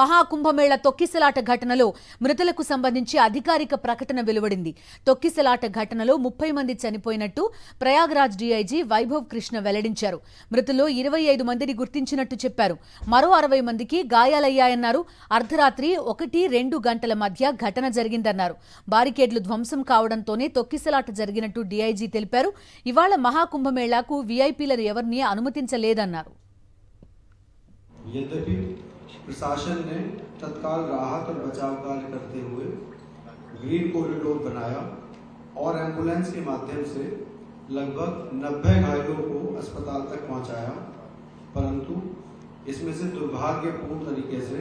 మహాకుంభమేళ తొక్కిసలాట ఘటనలో మృతులకు సంబంధించి అధికారిక ప్రకటన వెలువడింది. తొక్కిసలాట ఘటనలో 30 మంది చనిపోయినట్టు ప్రయాగ్రాజ్ డీఐజీ వైభవ్ కృష్ణ వెల్లడించారు. మృతుల్లో 25 మందిని గుర్తించినట్టు చెప్పారు. మరో 60 మందికి గాయాలయ్యాయన్నారు. అర్ధరాత్రి 1-2 గంటల మధ్య ఘటన జరిగిందన్నారు. బారికేడ్లు ధ్వంసం కావడంతోనే తొక్కిసలాట జరిగినట్టు డీఐజీ తెలిపారు. ఇవాళ మహాకుంభమేళాకు వీఐపీలను ఎవరినీ అనుమతించలేదన్నారు. प्रशासन ने तत्काल राहत और बचाव कार्य करते हुए ग्रीन कॉरिडोर बनाया और एम्बुलेंस के माध्यम से लगभग 90 घायलों को अस्पताल तक पहुंचाया, परंतु इसमें से दुर्भाग्यपूर्ण तरीके से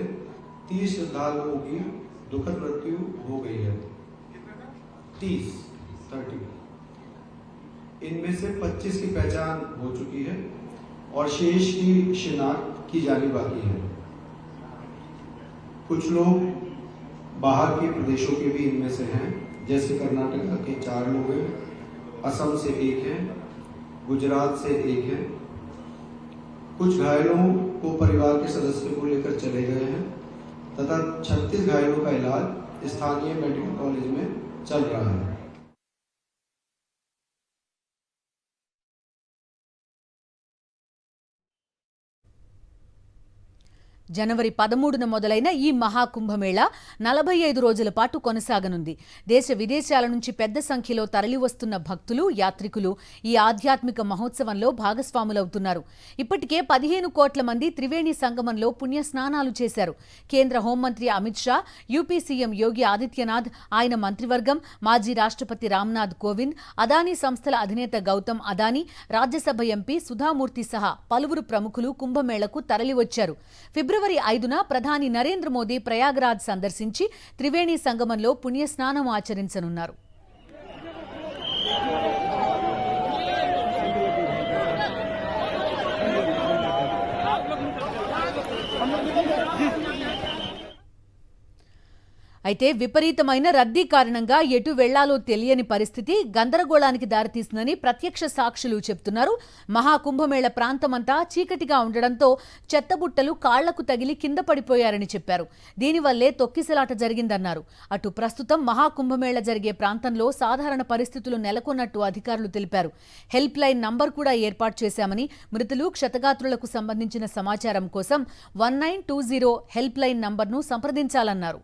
30 श्रद्धालुओं की दुखद मृत्यु हो गई है। 30 इनमें से 25 की पहचान हो चुकी है और शेष की शिनाख्त की जानी बाकी है। कुछ लोग बाहर के प्रदेशों के भी इनमें से हैं, जैसे कर्नाटक के 4 लोग हैं, असम से 1 है, गुजरात से 1 है। कुछ घायलों को परिवार के सदस्यों को लेकर चले गए हैं तथा 36 घायलों का इलाज स्थानीय मेडिकल कॉलेज में चल रहा है। జనవరి 13న మొదలైన ఈ మహాకుంభమేళా 45 రోజుల పాటు కొనసాగనుంది. దేశ విదేశాల నుంచి పెద్ద సంఖ్యలో తరలివస్తున్న భక్తులు, యాత్రికులు ఈ ఆధ్యాత్మిక మహోత్సవంలో భాగస్వాములవుతున్నారు. ఇప్పటికే 15 కోట్ల మంది త్రివేణి సంగమంలో పుణ్యస్నానాలు చేశారు. కేంద్ర హోంమంత్రి అమిత్ షా, యూపీ సీఎం యోగి ఆదిత్యనాథ్, ఆయన మంత్రివర్గం, మాజీ రాష్ట్రపతి రామ్నాథ్ కోవింద్, అదానీ సంస్థల అధినేత గౌతమ్ అదానీ, రాజ్యసభ ఎంపీ సుధామూర్తి సహా పలువురు ప్రముఖులు కుంభమేళకు తరలివచ్చారు. ఫిబ్రవరి 5న ప్రధాని నరేంద్ర మోదీ ప్రయాగ్రాజ్ సందర్శించి త్రివేణి సంగమంలో పుణ్యస్నానం ఆచరించనున్నారు. అయితే విపరీతమైన రద్దీ కారణంగా ఎటు వెళ్లాలో తెలియని పరిస్థితి గందరగోళానికి దారితీస్తుందని ప్రత్యక్ష సాక్షులు చెబుతున్నారు. మహాకుంభమేళ ప్రాంతమంతా చీకటిగా ఉండడంతో చెత్తబుట్టలు కాళ్లకు తగిలి కింద పడిపోయారని చెప్పారు. దీనివల్లే తొక్కిసలాట జరిగిందన్నారు. అటు ప్రస్తుతం మహాకుంభమేళ జరిగే ప్రాంతంలో సాధారణ పరిస్థితులు నెలకొన్నట్టు అధికారులు తెలిపారు. హెల్ప్ లైన్ నంబర్ కూడా ఏర్పాటు చేశామని, మృతులు, క్షతగాత్రులకు సంబంధించిన సమాచారం కోసం 1920 హెల్ప్ లైన్ నంబర్ను సంప్రదించాలన్నారు.